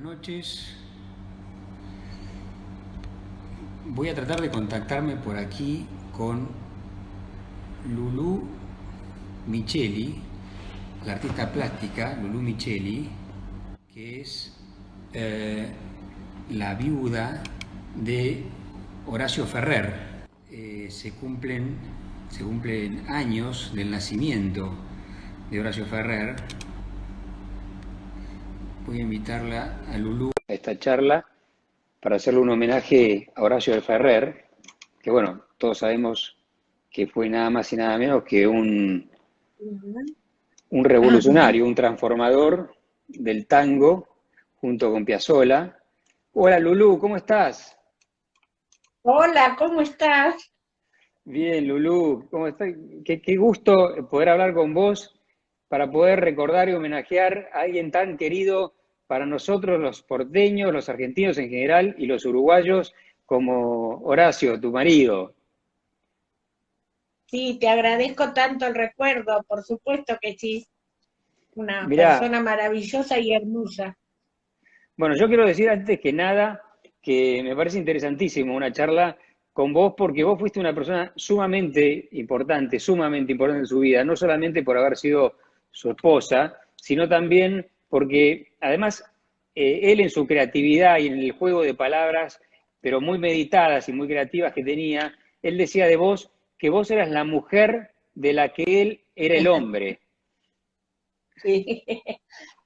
noches. Voy a tratar de contactarme por aquí con Lulú Micheli, la artista plástica Lulú Micheli, que es la viuda de Horacio Ferrer. Se cumplen años del nacimiento de Horacio Ferrer. Voy a invitarla a Lulú a esta charla para hacerle un homenaje a Horacio Ferrer, que bueno, todos sabemos que fue nada más y nada menos que un revolucionario, un transformador del tango junto con Piazzolla. Hola Lulú, ¿cómo estás? Hola, ¿cómo estás? Bien, Lulú, ¿cómo estás? Qué gusto poder hablar con vos para poder recordar y homenajear a alguien tan querido para nosotros, los porteños, los argentinos en general y los uruguayos, como Horacio, tu marido. Sí, te agradezco tanto el recuerdo, por supuesto que sí, una Mirá, persona maravillosa y hermosa. bueno, yo quiero decir antes que nada que me parece interesantísimo una charla con vos porque vos fuiste una persona sumamente importante en su vida, no solamente por haber sido su esposa, sino también porque además él en su creatividad y en el juego de palabras, pero muy meditadas y muy creativas que tenía, él decía de vos que vos eras la mujer de la que él era el hombre. Sí.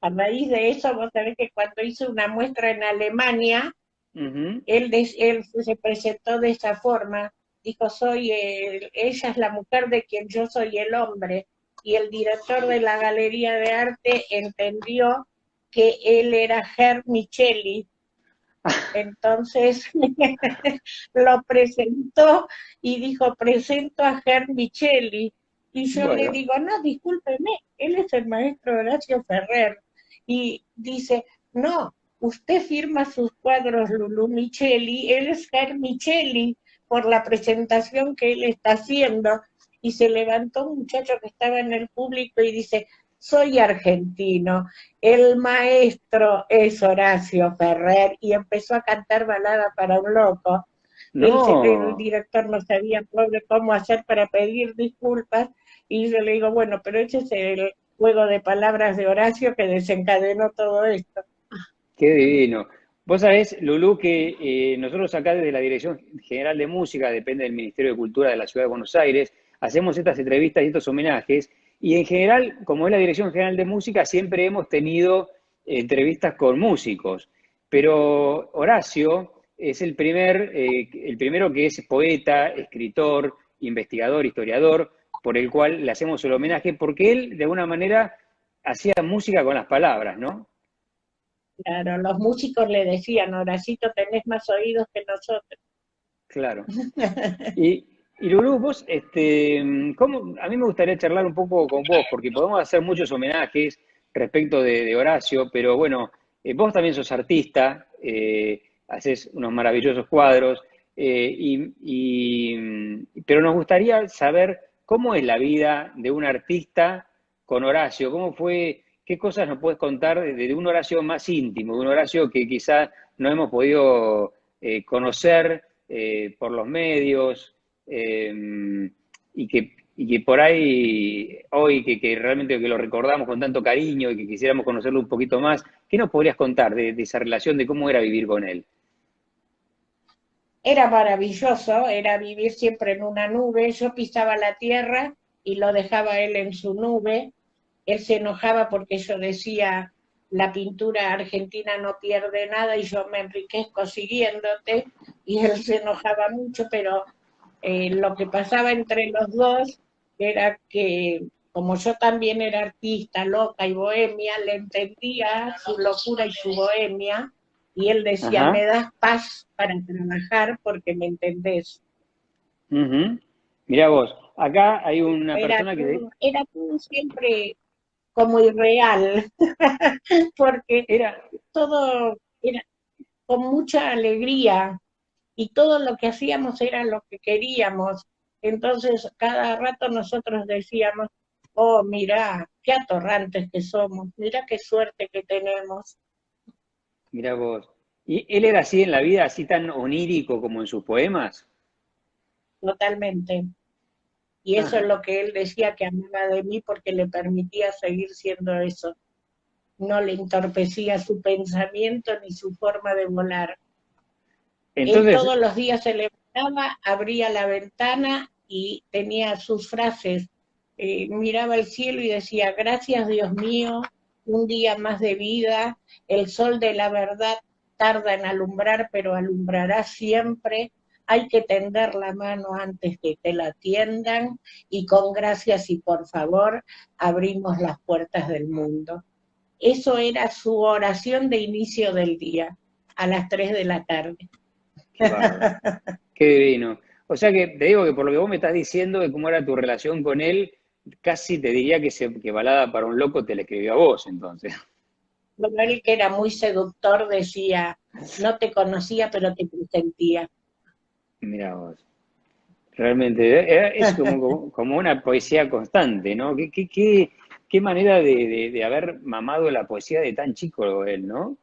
A raíz de eso, vos sabés que cuando hice una muestra en Alemania, Ujú. él se presentó de esa forma, dijo, ella es la mujer de quien yo soy el hombre, y el director de la Galería de Arte entendió que él era Herr Micheli. Entonces lo presentó y dijo, presento a Ger Micheli. Y yo le Bueno, digo, no, discúlpeme, él es el maestro Horacio Ferrer. Y dice, no, usted firma sus cuadros Lulú Micheli, él es Ger Micheli por la presentación que él está haciendo. Y se levantó un muchacho que estaba en el público y dice, soy argentino, el maestro es Horacio Ferrer, y empezó a cantar balada para un loco. El no. director no sabía, pobre, cómo hacer para pedir disculpas, y yo le digo, bueno, pero ese es el juego de palabras de Horacio que desencadenó todo esto. Qué divino. Vos sabés, Lulú, que nosotros acá desde la Dirección General de Música, depende del Ministerio de Cultura de la Ciudad de Buenos Aires, hacemos estas entrevistas y estos homenajes, y en general, como es la Dirección General de Música, siempre hemos tenido entrevistas con músicos, pero Horacio es el primero que es poeta, escritor, investigador, historiador, por el cual le hacemos el homenaje, porque él, de alguna manera, hacía música con las palabras, ¿no? Claro, los músicos le decían, Horacito, tenés más oídos que nosotros. Claro. Y Lulú, vos, a mí me gustaría charlar un poco con vos, porque podemos hacer muchos homenajes respecto de Horacio, pero bueno, vos también sos artista, haces unos maravillosos cuadros, pero nos gustaría saber cómo es la vida de un artista con Horacio, cómo fue, qué cosas nos puedes contar de un Horacio más íntimo, de un Horacio que quizá no hemos podido conocer por los medios y que por ahí, hoy que realmente que lo recordamos con tanto cariño y que quisiéramos conocerlo un poquito más, ¿qué nos podrías contar de esa relación, de cómo era vivir con él? Era maravilloso, era vivir siempre en una nube. Yo pisaba la tierra y lo dejaba él en su nube. Él se enojaba porque yo decía, la pintura argentina no pierde nada y yo me enriquezco siguiéndote. Y él se enojaba mucho, pero lo que pasaba entre los dos era que, como yo también era artista, loca y bohemia, le entendía su locura y su bohemia, y él decía, me Ajá. das paz para trabajar porque me entendés. Ujú. Mirá vos, acá hay una persona que Era todo siempre como irreal, porque era, todo era con mucha alegría, y todo lo que hacíamos era lo que queríamos. Entonces, cada rato nosotros decíamos, oh, mirá, qué atorrantes que somos, mirá qué suerte que tenemos. Mirá vos. ¿Y él era así en la vida, así tan onírico como en sus poemas? totalmente. Y eso es Ajá. lo que él decía que amaba de mí porque le permitía seguir siendo eso. No le entorpecía su pensamiento ni su forma de volar. Él Entonces, todos los días se levantaba, abría la ventana y tenía sus frases. Miraba el cielo y decía, gracias Dios mío, un día más de vida, el sol de la verdad tarda en alumbrar, pero alumbrará siempre. Hay que tender la mano antes que te la tiendan y con gracias y por favor abrimos las puertas del mundo. Eso era su oración de inicio del día, a las 3 de la tarde. qué bárbaro, qué divino. O sea que te digo que por lo que vos me estás diciendo de cómo era tu relación con él, casi te diría que Balada para un loco te la escribió a vos, entonces. Bueno, él que era muy seductor decía, no te conocía pero te presentía. Mira vos. Realmente, es como una poesía constante, ¿no? Qué manera de haber mamado la poesía de tan chico él, ¿no?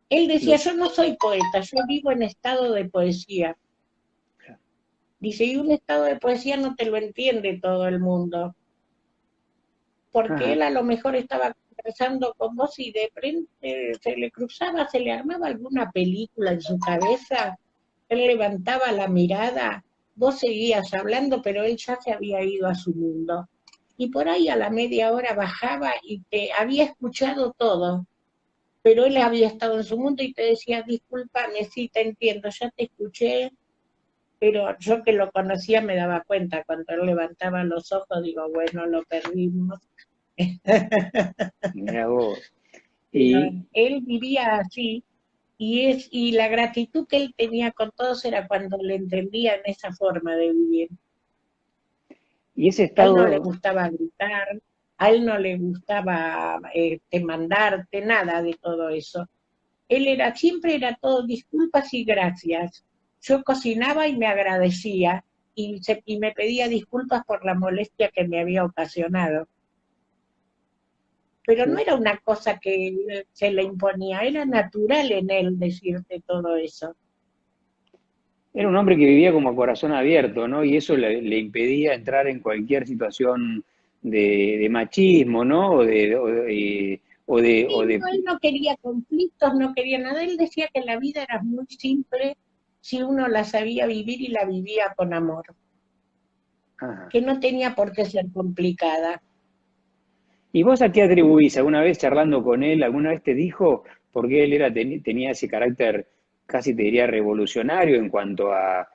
Él decía, Lo- yo no soy poeta, yo vivo en estado de poesía. Dice, y un estado de poesía no te lo entiende todo el mundo, porque Ajá. él a lo mejor estaba conversando con vos y de frente se le cruzaba, se le armaba alguna película en su cabeza, él levantaba la mirada, vos seguías hablando, pero él ya se había ido a su mundo. Y por ahí a la media hora bajaba y te había escuchado todo, pero él había estado en su mundo y te decía, discúlpame, sí, te entiendo, ya te escuché, pero yo que lo conocía me daba cuenta, cuando él levantaba los ojos, digo, bueno, lo perdimos. Mira vos. Pero Y, él vivía así, y la gratitud que él tenía con todos era cuando le entendía en esa forma de vivir. y ese A él no le estado, gustaba gritar, a él no le gustaba mandarte, nada de todo eso. Él era, siempre era todo disculpas y gracias. Yo cocinaba y me agradecía y me pedía disculpas por la molestia que me había ocasionado. Pero no era una cosa que se le imponía, era natural en él decirte todo eso. era un hombre que vivía como a corazón abierto, ¿no? Y eso le impedía entrar en cualquier situación de machismo, ¿no? Sí, no, él no quería conflictos, no quería nada. Él decía que la vida era muy simple si uno la sabía vivir y la vivía con amor, Ajá. que no tenía por qué ser complicada. ¿Y vos a qué atribuís? ¿Alguna vez charlando con él, alguna vez te dijo por qué él tenía ese carácter, casi te diría, revolucionario en cuanto a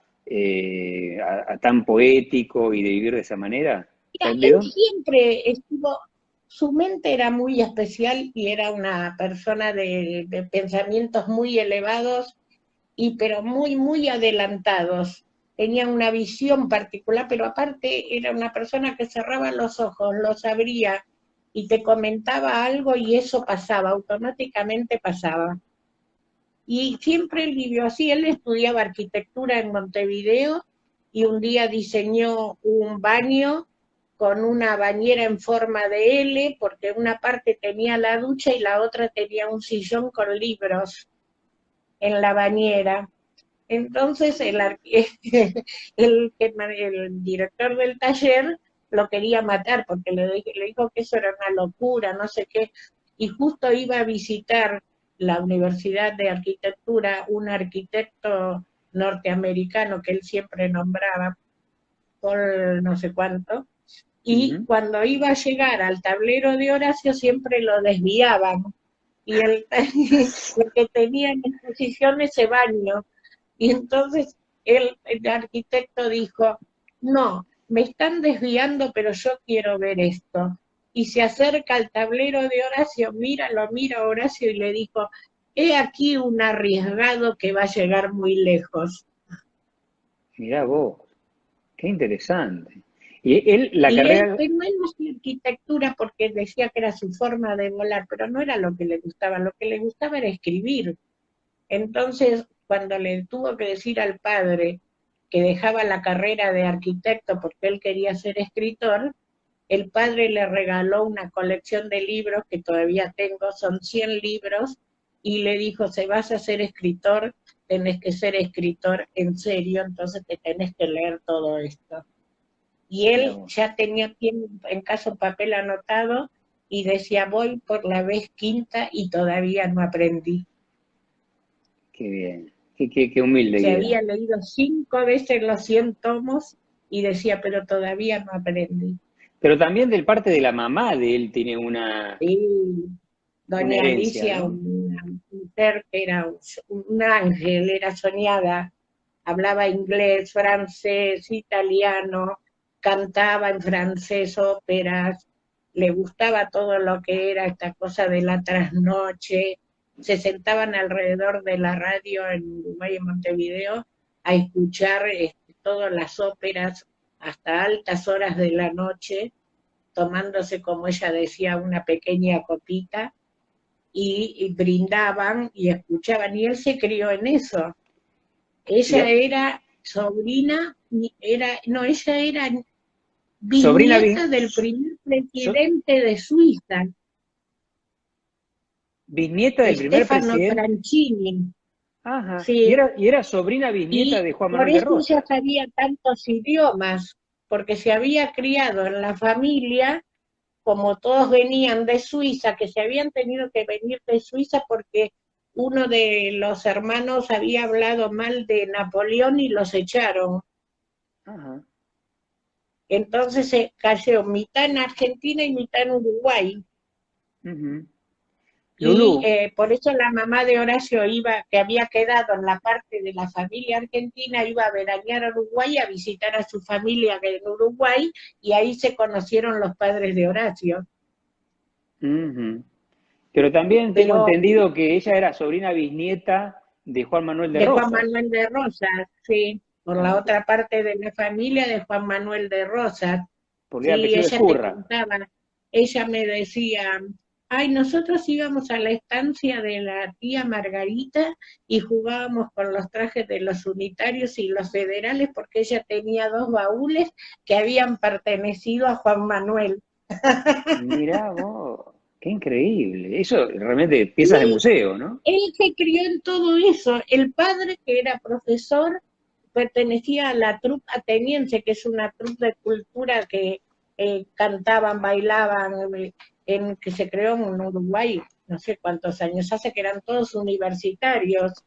tan poético y de vivir de esa manera? O Mira, sea, ¿de él dónde? siempre estuvo, su mente era muy especial y era una persona de pensamientos muy elevados y pero muy, muy adelantados. Tenía una visión particular, pero aparte era una persona que cerraba los ojos, los abría y te comentaba algo y eso pasaba, automáticamente pasaba. Y siempre él vivió así, él estudiaba arquitectura en Montevideo y un día diseñó un baño con una bañera en forma de L, porque una parte tenía la ducha y la otra tenía un sillón con libros en la bañera. Entonces el director del taller lo quería matar porque le dijo que eso era una locura, no sé qué, y justo iba a visitar la Universidad de Arquitectura un arquitecto norteamericano que él siempre nombraba, por no sé cuánto, y Ujú. cuando iba a llegar al tablero de Horacio siempre lo desviaban, y el, porque tenía en exposición ese baño, y entonces el arquitecto dijo, no, me están desviando, pero yo quiero ver esto. Y se acerca al tablero de Horacio, lo mira a Horacio y le dijo, he aquí un arriesgado que va a llegar muy lejos. Mirá vos, qué interesante. Y él, la Y él, carrera, pues, no hacía arquitectura porque decía que era su forma de volar, pero no era lo que le gustaba era escribir. Entonces, cuando le tuvo que decir al padre que dejaba la carrera de arquitecto porque él quería ser escritor, el padre le regaló una colección de libros que todavía tengo, son 100 libros y le dijo, si vas a ser escritor, tenés que ser escritor en serio, entonces te tenés que leer todo esto. Y Mirá él vos, ya tenía en casa un papel anotado y decía, voy por la vez quinta y todavía no aprendí. qué bien, qué humilde Se que era. había leído 5 veces los 100 tomos y decía, pero todavía no aprendí. Pero también del parte de la mamá de él tiene Y una doña herencia, Alicia, ¿no? una mujer que era un ángel, era soñada, hablaba inglés, francés, italiano, cantaba en francés óperas, le gustaba todo lo que era esta cosa de la trasnoche, se sentaban alrededor de la radio en Uruguay, en Montevideo, a escuchar todas las óperas hasta altas horas de la noche, tomándose, como ella decía, una pequeña copita, y brindaban y escuchaban, y él se crió en eso. Y Ella era sobrina, no, ella era sobrina, bisnieta del primer so- presidente de Suiza, bisnieta del primer Stefano presidente. Francini, Ajá. sí, Y era sobrina bisnieta y de Juan por Manuel de eso ella Rosas. sabía tantos idiomas, porque se había criado en la familia, como todos venían de Suiza, que se habían tenido que venir de Suiza porque uno de los hermanos había hablado mal de Napoleón y los echaron. Ajá. Entonces se cayó mitad en Argentina y mitad en Uruguay. Ujú. Y Lulú, por eso la mamá de Horacio iba, que había quedado en la parte de la familia argentina, iba a veranear a Uruguay, a visitar a su familia en Uruguay, y ahí se conocieron los padres de Horacio. ujú. Pero también tengo Pero entendido que ella era sobrina bisnieta de Juan Manuel de de Juan Rosas. Manuel de Rosas, sí, por la Ah, otra parte de la familia de Juan Manuel de Rosas. porque era Sí, apellido ella te Escurra. contaba, ella me decía, ay, nosotros íbamos a la estancia de la tía Margarita y jugábamos con los trajes de los unitarios y los federales porque ella tenía 2 baúles que habían pertenecido a Juan Manuel. Mirá vos, qué increíble. Eso realmente piezas de Sí, museo, ¿no? él se crió en todo eso. El padre, que era profesor, pertenecía a la troupe ateniense, que es una troupe de cultura que cantaban, bailaban, que se creó en Uruguay, no sé cuántos años hace, que eran todos universitarios. O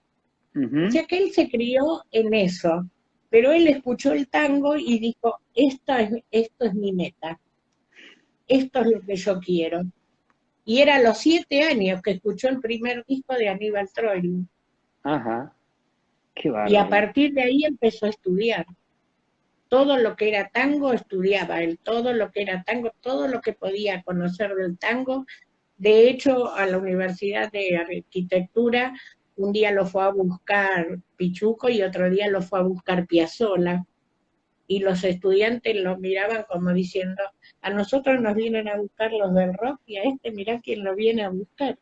Ujú. sea que él se crió en eso, pero él escuchó el tango y dijo, esto es mi meta, esto es lo que yo quiero. Y era a los 7 años que escuchó el primer disco de Aníbal Troilo. Ajá, qué Y a bárbaro. partir de ahí empezó a estudiar. Todo lo que era tango estudiaba él, todo lo que era tango, todo lo que podía conocer del tango. De hecho, a la Universidad de Arquitectura, un día lo fue a buscar Pichuco y otro día lo fue a buscar Piazzolla. Y los estudiantes lo miraban como diciendo, a nosotros nos vienen a buscar los del rock y a este mirá quién lo viene a buscar.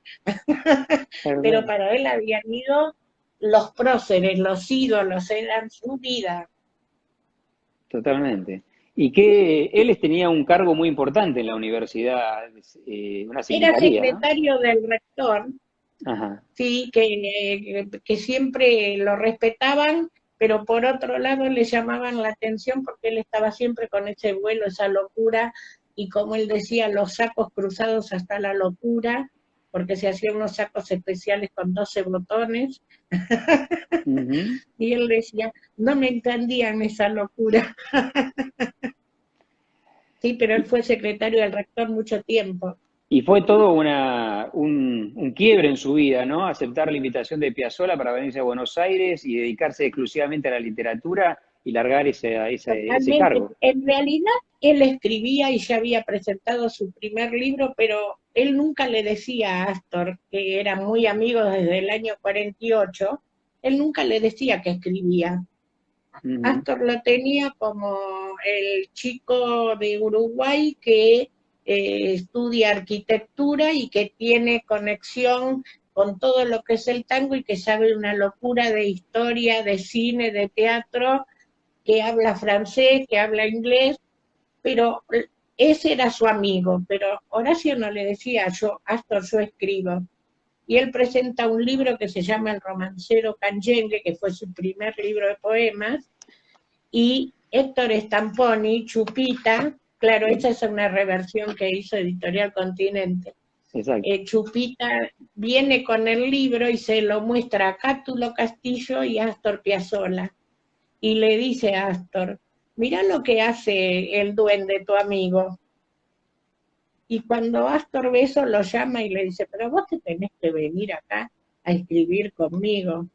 Pero Perdón, para él habían ido los próceres, los ídolos, eran su vida. totalmente. Y que él tenía un cargo muy importante en la universidad, una Era secretaría, ¿no? secretario del rector, Ajá. sí, que siempre lo respetaban, pero por otro lado le llamaban la atención porque él estaba siempre con ese vuelo, esa locura, y como él decía, los sacos cruzados hasta la locura, porque se hacían unos sacos especiales con 12 botones, Ujú. y él decía, no me entendían esa locura. Sí, pero él fue secretario del rector mucho tiempo. Y fue todo un quiebre en su vida, ¿no? Aceptar la invitación de Piazzolla para venirse a Buenos Aires y dedicarse exclusivamente a la literatura y largar ese Totalmente. cargo. En realidad, él escribía y ya había presentado su primer libro, pero él nunca le decía a Astor, que era muy amigo desde el año 48, él nunca le decía que escribía. Ujú. Astor lo tenía como el chico de Uruguay que estudia arquitectura y que tiene conexión con todo lo que es el tango y que sabe una locura de historia, de cine, de teatro, que habla francés, que habla inglés, pero ese era su amigo, pero Horacio no le decía, yo, Astor, yo escribo. y él presenta un libro que se llama El romancero canyengue, que fue su primer libro de poemas, y Héctor Stamponi, Chupita, claro, esa es una reversión que hizo Editorial Continente. Exacto. Chupita viene con el libro y se lo muestra a Cátulo Castillo y a Astor Piazzolla. Y le dice a Astor, mirá lo que hace el duende, tu amigo. Y cuando Astor ve eso, lo llama y le dice, pero vos te tenés que venir acá a escribir conmigo.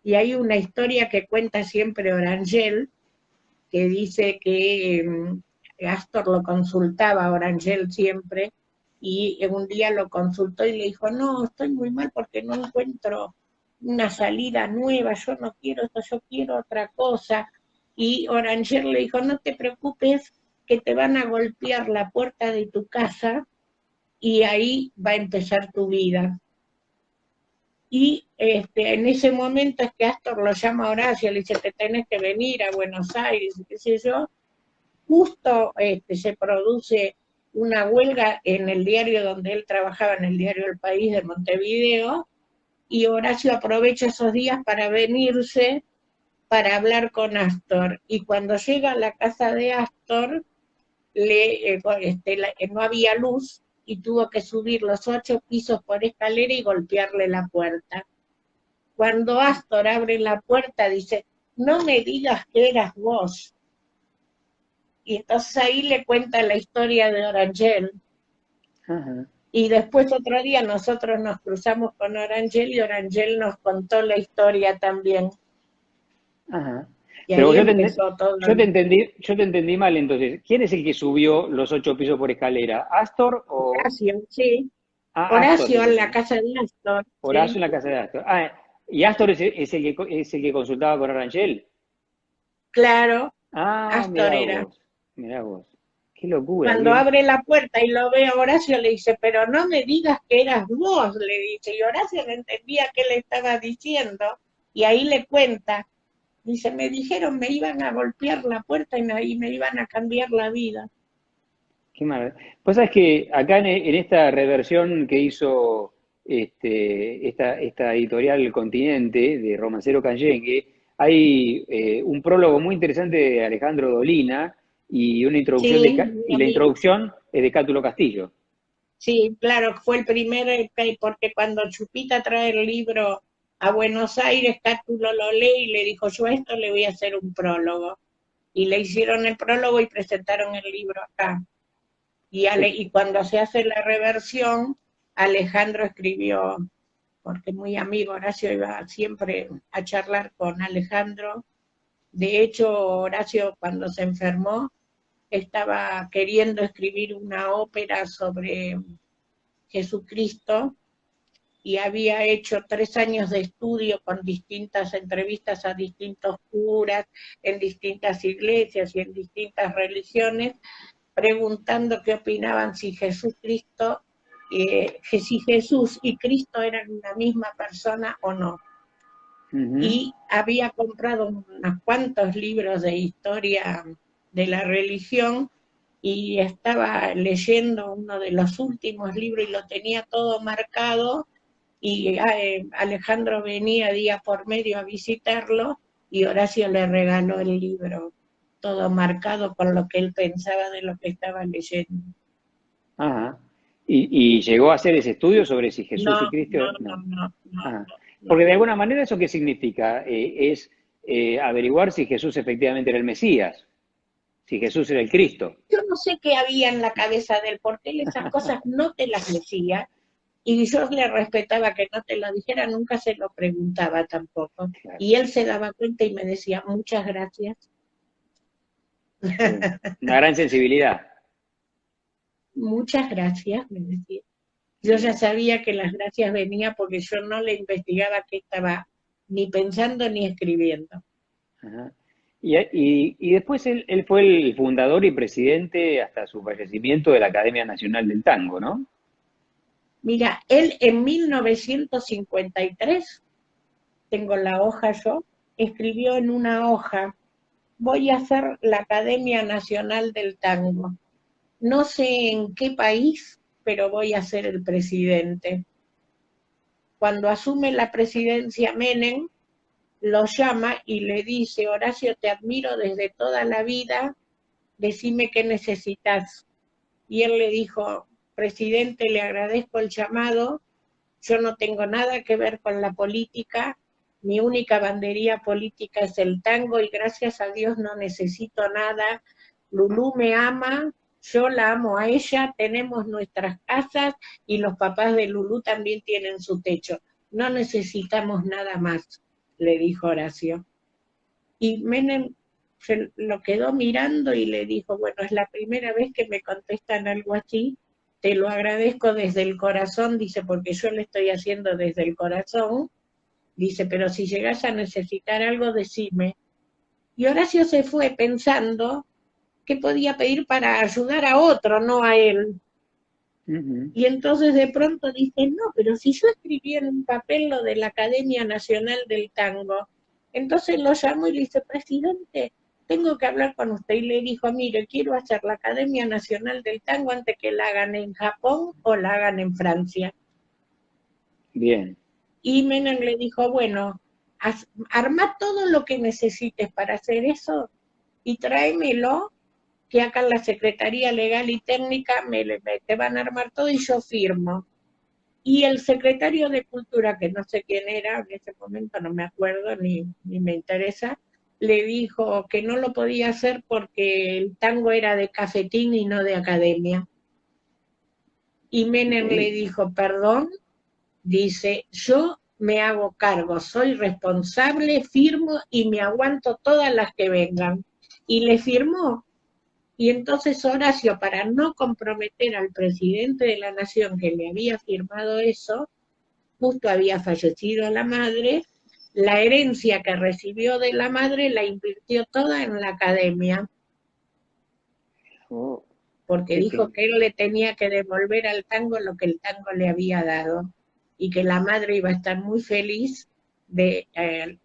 Y hay una historia que cuenta siempre Orangel, que dice que Astor lo consultaba a Orangel siempre, y un día lo consultó y le dijo, no, estoy muy mal porque no encuentro una salida nueva, yo no quiero esto, yo quiero otra cosa. Y Orangel le dijo, no te preocupes, que te van a golpear la puerta de tu casa y ahí va a empezar tu vida. Y en ese momento es que Astor lo llama a Horacio, le dice, te tenés que venir a Buenos Aires, qué sé yo. Justo se produce una huelga en el diario donde él trabajaba, en el diario El País de Montevideo, y Horacio aprovecha esos días para venirse para hablar con Astor. Y cuando llega a la casa de Astor, no había luz y tuvo que subir los 8 pisos por escalera y golpearle la puerta. Cuando Astor abre la puerta, dice, no me digas que eras vos. Y entonces ahí le cuenta la historia de Orangel. Ajá. Y después otro día nosotros nos cruzamos con Orangel y Orangel nos contó la historia también. Ajá. Y Pero ahí empezó todo. yo te entendí mal entonces. ¿Quién es el que subió los 8 pisos por escalera? ¿Astor o...? Horacio, sí. Ah, Astor, te Horacio en la entendí. casa de Astor, Horacio sí. en la casa de Astor. Ah, y Astor es el que consultaba con Orangel. Claro, Ah, Astor mirá era. vos, mirá vos. Qué locura, Cuando qué... abre la puerta y lo ve a Horacio, le dice, pero no me digas que eras vos, le dice. Y Horacio no entendía qué le estaba diciendo. Y ahí le cuenta. Dice, me dijeron me iban a golpear la puerta y me iban a cambiar la vida. Qué maravilla. Pues sabes que acá en esta reversión que hizo esta editorial El Continente de Romancero Canyengue, hay un prólogo muy interesante de Alejandro Dolina y una introducción Sí, mi y la amigo. introducción es de Cátulo Castillo. Sí, claro, fue el primer, porque cuando Chupita trae el libro a Buenos Aires, Cátulo lo lee y le dijo, yo a esto le voy a hacer un prólogo. Y le hicieron el prólogo y presentaron el libro acá. Y cuando se hace la reversión, Alejandro escribió, porque muy amigo, Horacio iba siempre a charlar con Alejandro. De hecho, Horacio cuando se enfermó estaba queriendo escribir una ópera sobre Jesucristo y había hecho 3 años de estudio con distintas entrevistas a distintos curas en distintas iglesias y en distintas religiones, preguntando qué opinaban si Jesús y Cristo eran una misma persona o no. Ujú. Y había comprado unos cuantos libros de historia de la religión y estaba leyendo uno de los últimos libros y lo tenía todo marcado y Alejandro venía día por medio a visitarlo y Horacio le regaló el libro, todo marcado con lo que él pensaba de lo que estaba leyendo. Ajá. Y llegó a hacer ese estudio sobre si Jesús y No, Cristo... no, no, No. no, no, Ajá. no, Porque de alguna manera eso qué significa? Es averiguar si Jesús efectivamente era el Mesías, si Jesús era el Cristo. yo no sé qué había en la cabeza de él, porque él esas cosas no te las decía, y yo le respetaba que no te lo dijera, nunca se lo preguntaba tampoco. Claro, Y él se daba cuenta y me decía, muchas gracias. sí. Una gran sensibilidad. Muchas gracias, me decía. Yo ya Mira. sabía que las gracias venían porque yo no le investigaba qué estaba ni pensando ni escribiendo. Ajá. Y después él fue el fundador y presidente hasta su fallecimiento de la Academia Nacional del Tango, ¿no? Mira, él en 1953, tengo la hoja yo, escribió en una hoja, voy a hacer la Academia Nacional del Tango. No sé en qué país, pero voy a ser el presidente. cuando asume la presidencia Menem, lo llama y le dice: Horacio, te admiro desde toda la vida, decime qué necesitas. Y él le dijo: presidente, le agradezco el llamado, yo no tengo nada que ver con la política, mi única bandería política es el tango y gracias a Dios no necesito nada, Lulú me ama, yo la amo a ella, tenemos nuestras casas y los papás de Lulú también tienen su techo, no necesitamos nada más, le dijo Horacio. Y Menem se lo quedó mirando y le dijo: bueno, es la primera vez que me contestan algo así, te lo agradezco desde el corazón, dice, porque yo lo estoy haciendo desde el corazón, dice, pero si llegas a necesitar algo, decime. Y Horacio se fue pensando que podía pedir para ayudar a otro, no a él. Y entonces de pronto dice: no, pero si yo escribí en un papel lo de la Academia Nacional del Tango. Entonces lo llamó y le dice: presidente, tengo que hablar con usted. Y le dijo: mire, quiero hacer la Academia Nacional del Tango antes que la hagan en Japón o la hagan en Francia. Bien. Y Menem le dijo: bueno, arma todo lo que necesites para hacer eso y tráemelo, que acá en la Secretaría Legal y Técnica te van a armar todo y yo firmo. Y el secretario de Cultura, que no sé quién era, en ese momento no me acuerdo ni me interesa, le dijo que no lo podía hacer porque el tango era de cafetín y no de academia. Y Menem le dijo: perdón, dice, yo me hago cargo, soy responsable, firmo y me aguanto todas las que vengan. Y le firmó. Y entonces Horacio, para no comprometer al presidente de la nación que le había firmado eso, justo había fallecido la madre, la herencia que recibió de la madre la invirtió toda en la academia, porque dijo que él le tenía que devolver al tango lo que el tango le había dado, y que la madre iba a estar muy feliz de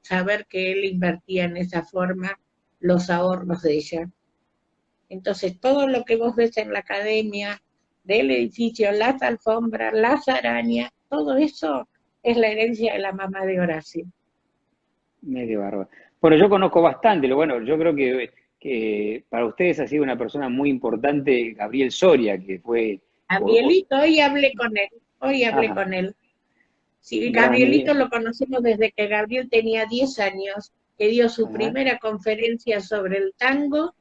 saber que él invertía en esa forma los ahorros de ella. Entonces, todo lo que vos ves en la academia, del edificio, las alfombras, las arañas, todo eso es la herencia de la mamá de Horacio. Medio bárbaro. Bueno, yo conozco bastante, lo bueno, yo creo que para ustedes ha sido una persona muy importante Gabriel Soria, que fue... Gabrielito, hoy hablé con él, hoy hablé Ajá, con él. Sí, un gran Gabrielito amigo. lo conocemos desde que Gabriel tenía 10 años, que dio su Ajá. primera conferencia sobre el tango,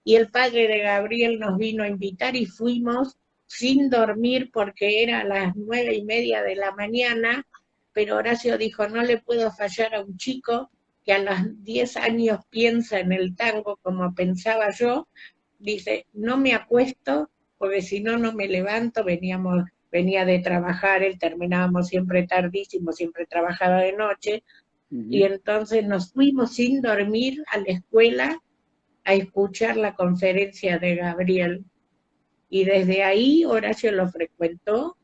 y el padre de Gabriel nos vino a invitar y fuimos sin dormir porque era a las 9:30 de la mañana, pero Horacio dijo: no le puedo fallar a un chico que a los 10 años piensa en el tango como pensaba yo. Dice: no me acuesto porque si no, no me levanto. Venía de trabajar, él terminábamos siempre tardísimo, siempre trabajaba de noche, y entonces nos fuimos sin dormir a la escuela a escuchar la conferencia de Gabriel. Y desde ahí Horacio lo frecuentó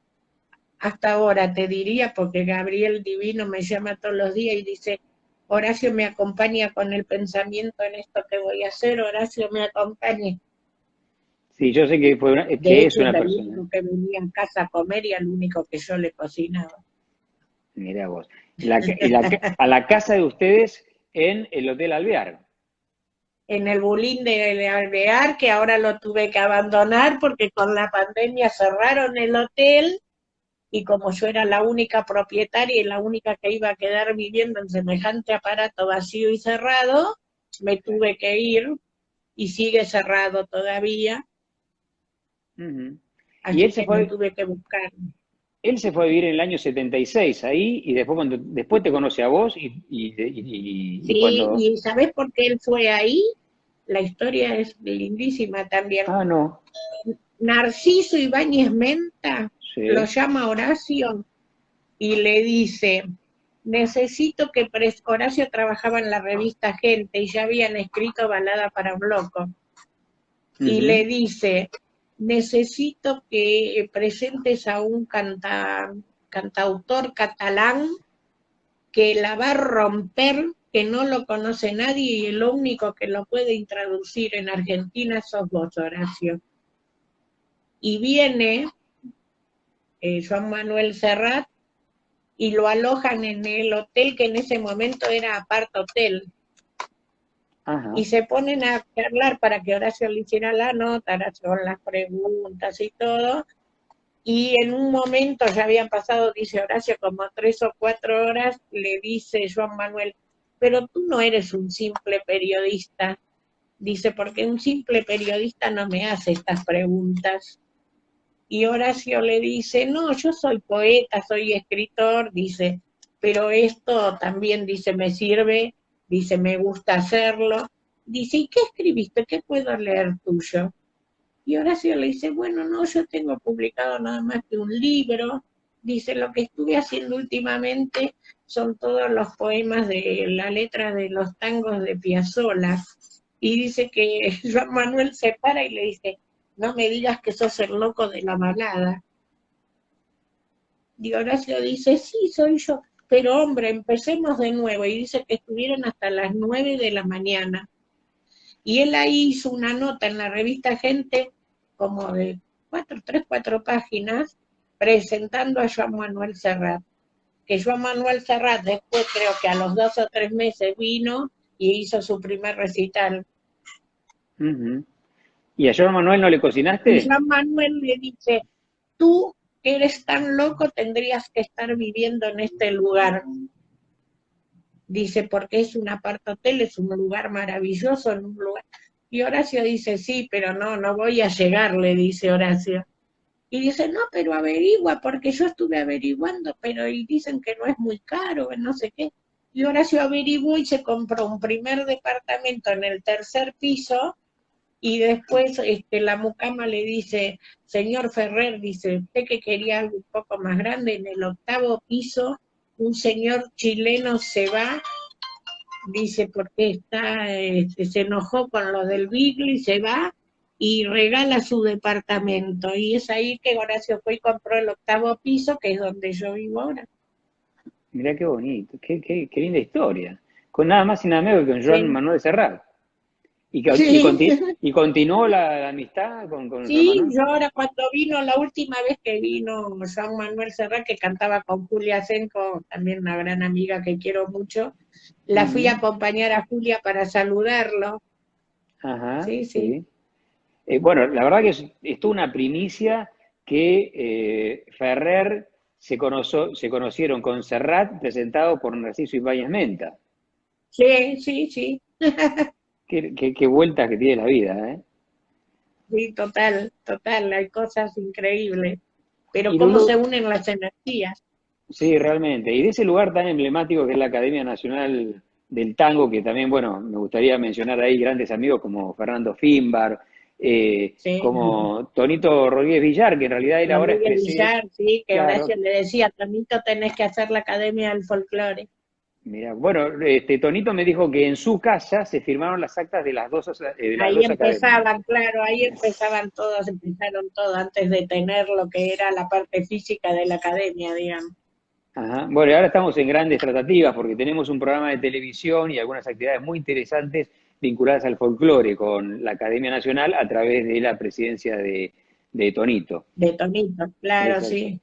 hasta ahora, te diría, porque Gabriel Divino me llama todos los días y dice: Horacio me acompaña con el pensamiento en esto que voy a hacer, Horacio me acompaña. Sí, yo sé que, De que es hecho, es una el persona. único que venía en casa a comer y al único que yo le cocinaba. Mira vos. A la casa de ustedes en el Hotel Alvear. En el Bulín de Alvear, que ahora lo tuve que abandonar porque con la pandemia cerraron el hotel, y como yo era la única propietaria y la única que iba a quedar viviendo en semejante aparato vacío y cerrado, me tuve que ir, y sigue cerrado todavía, Y así que me tuve que buscar. él se fue a vivir en el año 76 ahí y después, después te conoce a vos y Sí, cuando... ¿y sabés por qué él fue ahí? La historia es lindísima también. Ah, no. Narciso Ibáñez Menta lo Sí. llama Horacio y le dice: necesito que Horacio trabajaba en la revista Gente y ya habían escrito Balada para un loco, y le dice: necesito que presentes a un cantautor catalán que la va a romper, que no lo conoce nadie y el único que lo puede introducir en Argentina sos vos, Horacio. Y viene Joan Manuel Serrat y lo alojan en el hotel que en ese momento era apart hotel. Ajá. Y se ponen a charlar para que Horacio le hiciera la nota, Horacio las preguntas y todo, y en un momento, ya habían pasado, dice Horacio, como 3 o 4 horas, le dice Joan Manuel, pero tú no eres un simple periodista, dice, porque un simple periodista no me hace estas preguntas. Y Horacio le dice, no, yo soy poeta, soy escritor, dice, pero esto también, dice, me sirve, dice, me gusta hacerlo. Dice, ¿y qué escribiste? ¿Qué puedo leer tuyo? Y Horacio le dice, bueno, no, yo tengo publicado nada más que un libro. Dice, lo que estuve haciendo últimamente son todos los poemas de la letra de los tangos de Piazzolla. Y dice que Joan Manuel se para y le dice, no me digas que sos el loco de la balada. Y Horacio dice, sí, soy yo. Pero hombre, empecemos de nuevo. Y dice que estuvieron hasta las 9 de la mañana. Y él ahí hizo una nota en la revista Gente, como de 4 páginas, presentando a Joan Manuel Serrat. Que Joan Manuel Serrat después, creo que a los 2 o 3 meses, vino y hizo su primer recital. Ujú. ¿Y a Joan Manuel no le Y cocinaste? Joan Manuel le dice, tú que eres tan loco tendrías que estar viviendo en este lugar. Dice, porque es un apartahotel, es un lugar maravilloso, en un lugar. Y Horacio dice, sí, pero no, no voy a llegar, le dice Horacio. Y dice, no, pero averigua, porque yo estuve averiguando, pero y dicen que no es muy caro, no sé qué. Y Horacio averiguó y se compró un primer departamento en el tercer piso, y después la mucama le dice, señor Ferrer, dice, usted que quería algo un poco más grande, en el octavo piso, un señor chileno se va, dice, porque se enojó con lo del Bigli, se va y regala su departamento. Y es ahí que Horacio fue y compró el octavo piso, que es donde yo vivo ahora. Mirá qué bonito, qué linda historia. Con nada más y nada menos que con Joan Sí, Manuel Serrat. sí, Y continuó la amistad con Joan sí, Manuel. yo ahora cuando vino, la última vez que vino Juan Manuel Serrat, que cantaba con Julia Senco, también una gran amiga que quiero mucho, la fui a Ujú. acompañar a Julia para saludarlo. Ajá, Sí, sí. sí. Bueno, la verdad que es toda una primicia que Ferrer se conocieron con Serrat presentado por Narciso Ibáñez Menta. Sí, sí, sí. Qué vueltas que tiene la vida, ¿eh? Sí, total, total, hay cosas increíbles. Pero Y cómo se Lulu, unen las energías. sí, realmente. Y de ese lugar tan emblemático que es la Academia Nacional del Tango, que también, bueno, me gustaría mencionar ahí grandes amigos como Fernando Fimbar, Sí, como Tonito Rodríguez Villar, que en realidad él ahora es Rodríguez presidente, Villar, sí, que claro, Horacio le decía, Tonito, tenés que hacer la Academia del Folclore. mira, bueno, Tonito me dijo que en su casa se firmaron las actas de las Ahí dos academias. empezaban, claro, ahí empezaban todos, empezaron todos antes de tener lo que era la parte física de la academia, digamos. Ajá. Bueno, y ahora estamos en grandes tratativas porque tenemos un programa de televisión y algunas actividades muy interesantes vinculadas al folclore con la Academia Nacional a través de la presidencia de Tonito. De Tonito, claro, Exacto. sí.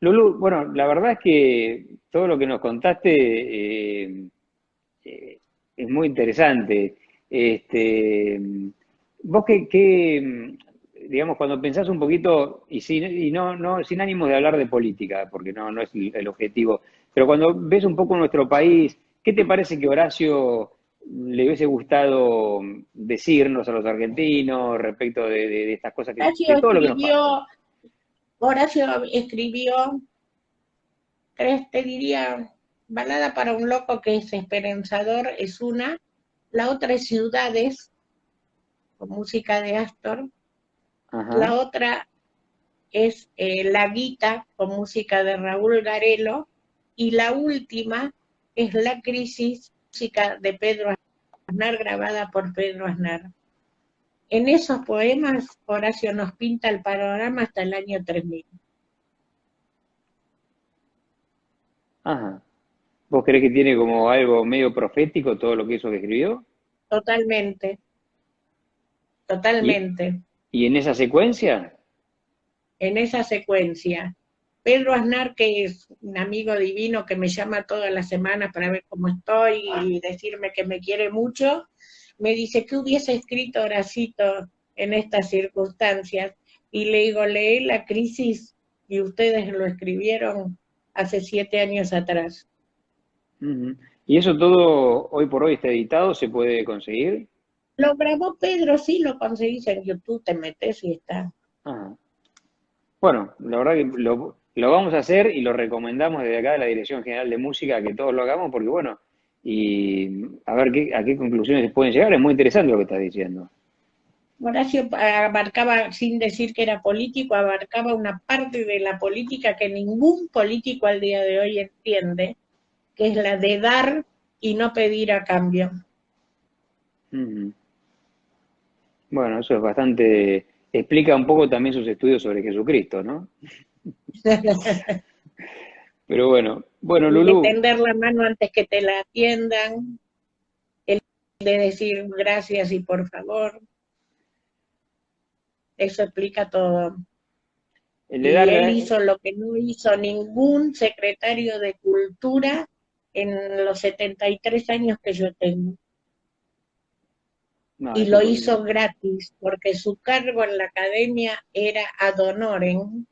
Lulu, bueno, la verdad es que todo lo que nos contaste eh, es muy interesante. Este, vos digamos, cuando pensás un poquito, y no, sin ánimo de hablar de política, porque no es el objetivo, pero cuando ves un poco nuestro país, ¿qué te parece que Horacio le hubiese gustado decirnos a los argentinos respecto de estas cosas, Horacio de todo lo que nos pasa? escribió, Horacio escribió, te diría, Balada para un loco que es esperanzador, es una, la otra es Ciudades, con música de Astor, la Ajá. otra es La Guita, con música de Raúl Garelo, y la última es La Crisis, música de Pedro Aznar, grabada por Pedro Aznar. En esos poemas, Horacio nos pinta el panorama hasta el año 3000. Ajá. ¿Vos creés que tiene como algo medio profético todo lo que eso que escribió? Totalmente, Y, totalmente. y en esa secuencia, En esa secuencia. Pedro Aznar, que es un amigo divino que me llama todas las semanas para ver cómo estoy y decirme que me quiere mucho, me dice, ¿qué hubiese escrito Horacito en estas circunstancias? Y le digo, leí La crisis y ustedes lo escribieron hace 7 años atrás. Ujú. ¿Y eso todo hoy por hoy está editado? ¿Se puede conseguir? Lo grabó Pedro, sí, lo conseguís en YouTube, te metes y está. Ajá. Bueno, la verdad que lo vamos a hacer y lo recomendamos desde acá de la Dirección General de Música que todos lo hagamos porque bueno, y a ver a qué conclusiones se pueden llegar. Es muy interesante lo que estás diciendo. Horacio abarcaba, sin decir que era político, abarcaba una parte de la política que ningún político al día de hoy entiende, que es la de dar y no pedir a cambio. Ujú. Bueno, eso es bastante, explica un poco también sus estudios sobre Jesucristo, ¿no? Pero bueno, Y de Lulú, tender la mano antes que te la atiendan, el de decir gracias y por favor, eso explica todo. el de Y él darle, hizo lo que no hizo ningún secretario de Cultura en los 73 años que yo tengo. no, Y eso lo porque, hizo gratis, porque su cargo en la academia era ad honorem,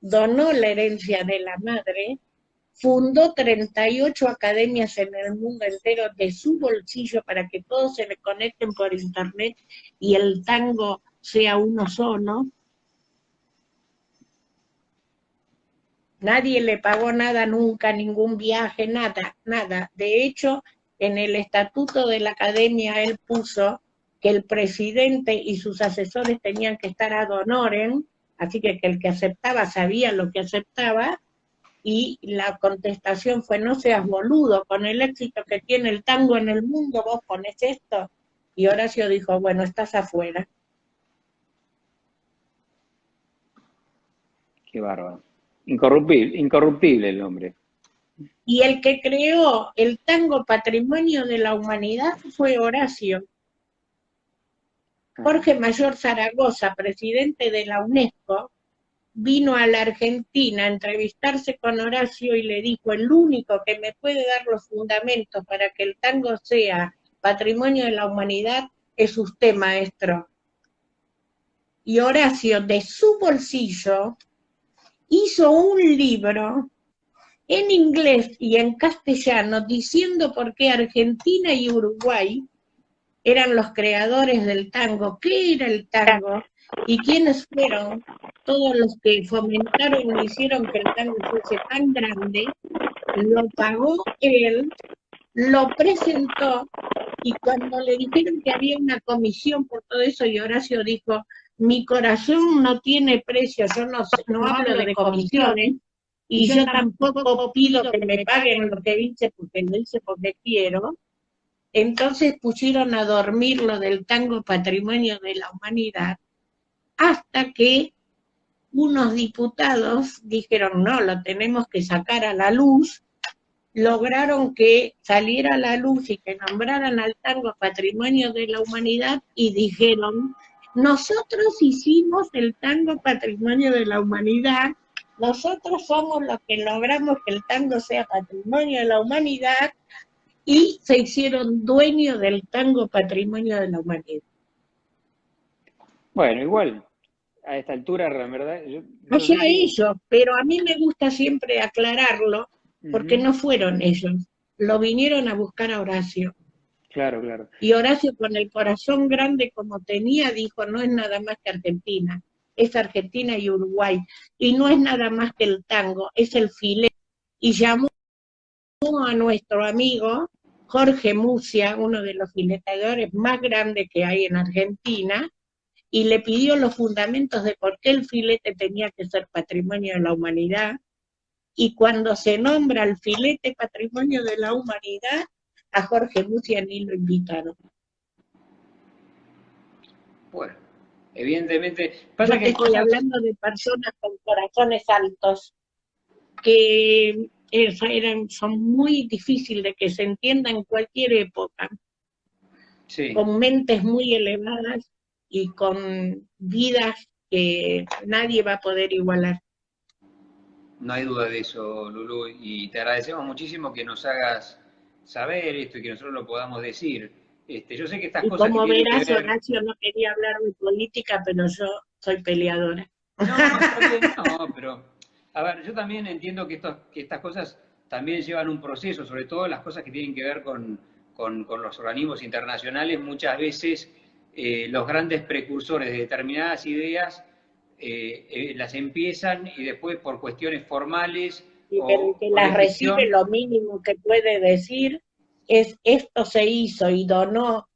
donó la herencia de la madre, fundó 38 academias en el mundo entero de su bolsillo para que todos se conecten por internet y el tango sea uno solo. Nadie le pagó nada nunca, ningún viaje, nada, nada. De hecho, en el estatuto de la academia él puso que el presidente y sus asesores tenían que estar ad honorem, así que el que aceptaba sabía lo que aceptaba, y la contestación fue, no seas boludo, con el éxito que tiene el tango en el mundo, vos pones esto. Y Horacio dijo, bueno, estás afuera. qué bárbaro. Incorruptible el hombre. Y el que creó el tango Patrimonio de la Humanidad fue Horacio. Ajá. Jorge Mayor Zaragoza, presidente de la UNESCO, vino a la Argentina a entrevistarse con Horacio y le dijo, el único que me puede dar los fundamentos para que el tango sea patrimonio de la humanidad es usted, maestro. Y Horacio, de su bolsillo, hizo un libro en inglés y en castellano diciendo por qué Argentina y Uruguay eran los creadores del tango, qué era el tango y quiénes fueron todos los que fomentaron y hicieron que el tango fuese tan grande. Lo pagó él, lo presentó, y cuando le dijeron que había una comisión por todo eso, y Horacio dijo, mi corazón no tiene precio, yo no hablo de comisiones, y yo tampoco pido que me paguen lo que hice porque lo hice porque quiero. Entonces pusieron a dormir lo del tango Patrimonio de la Humanidad, hasta que unos diputados dijeron, no, lo tenemos que sacar a la luz, lograron que saliera a la luz y que nombraran al tango Patrimonio de la Humanidad y dijeron, nosotros hicimos el tango Patrimonio de la Humanidad, nosotros somos los que logramos que el tango sea Patrimonio de la Humanidad, y se hicieron dueños del tango Patrimonio de la Humanidad. Bueno, igual, a esta altura, la verdad, yo Allá no tengo. ellos, pero a mí me gusta siempre aclararlo, porque Ujú. no fueron ellos, lo vinieron a buscar a Horacio. Claro, claro. Y Horacio, con el corazón grande como tenía, dijo, no es nada más que Argentina, es Argentina y Uruguay, y no es nada más que el tango, es el filete. Y llamó a nuestro amigo Jorge Musia, uno de los filetadores más grandes que hay en Argentina, y le pidió los fundamentos de por qué el filete tenía que ser patrimonio de la humanidad, y cuando se nombra el filete patrimonio de la humanidad, a Jorge Musia ni lo invitaron. Bueno, evidentemente. Pasa Yo que te hay estoy cosas. hablando de personas con corazones altos, que son muy difíciles de que se entienda en cualquier época, Sí. con mentes muy elevadas y con vidas que nadie va a poder igualar. No hay duda de eso, Lulú, y te agradecemos muchísimo que nos hagas saber esto y que nosotros lo podamos decir. Yo sé que estas Y cosas que como tienen que verás, ver... Horacio no quería hablar de política, pero yo soy peleadora. No, está bien, no, pero... A ver, yo también entiendo que estas cosas también llevan un proceso, sobre todo las cosas que tienen que ver con los organismos internacionales. Muchas veces los grandes precursores de determinadas ideas las empiezan y después por cuestiones formales Y el o que por las recibe, decisión. lo mínimo que puede decir es esto se hizo y donó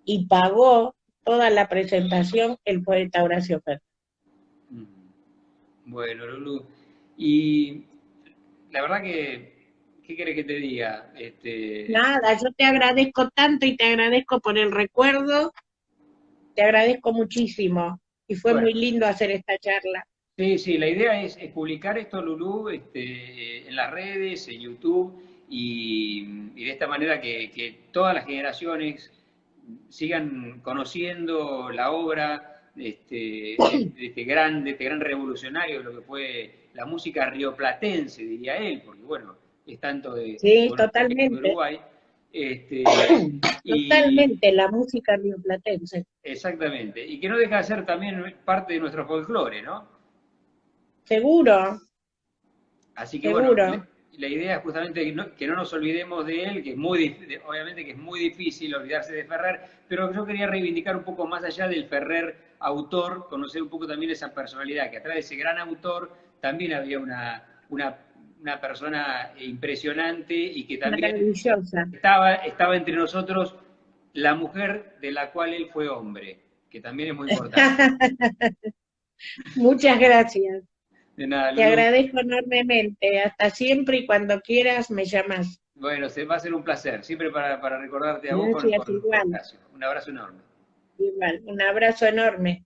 y pagó toda la presentación el poeta Horacio Fernández. Mm, bueno, Lulu, y la verdad que, ¿qué querés que te diga? Nada, yo te agradezco tanto y te agradezco por el recuerdo, te agradezco muchísimo y fue muy Bueno, lindo hacer esta charla. sí, sí, la idea es publicar esto, Lulú, en las redes, en YouTube, y de esta manera que todas las generaciones sigan conociendo la obra de este gran revolucionario, de lo que fue la música rioplatense, diría él, porque bueno, es tanto de Sí, Buenos Aires como de totalmente, Uruguay. Este, y totalmente la música rioplatense. exactamente, y que no deja de ser también parte de nuestro folclore, ¿no? Seguro, Así que bueno, seguro. la idea es justamente que no nos olvidemos de él, que es obviamente que es muy difícil olvidarse de Ferrer, pero yo quería reivindicar un poco más allá del Ferrer autor, conocer un poco también esa personalidad, que atrás de ese gran autor también había una persona impresionante y que también Maravillosa. estaba entre nosotros la mujer de la cual él fue hombre, que también es muy importante. Muchas gracias. De nada, Te Lulu. agradezco enormemente. Hasta siempre y cuando quieras me llamas. Bueno, se va a ser un placer, siempre para recordarte a vos Gracias con igual, Horacio. Un abrazo enorme. igual. Un abrazo enorme.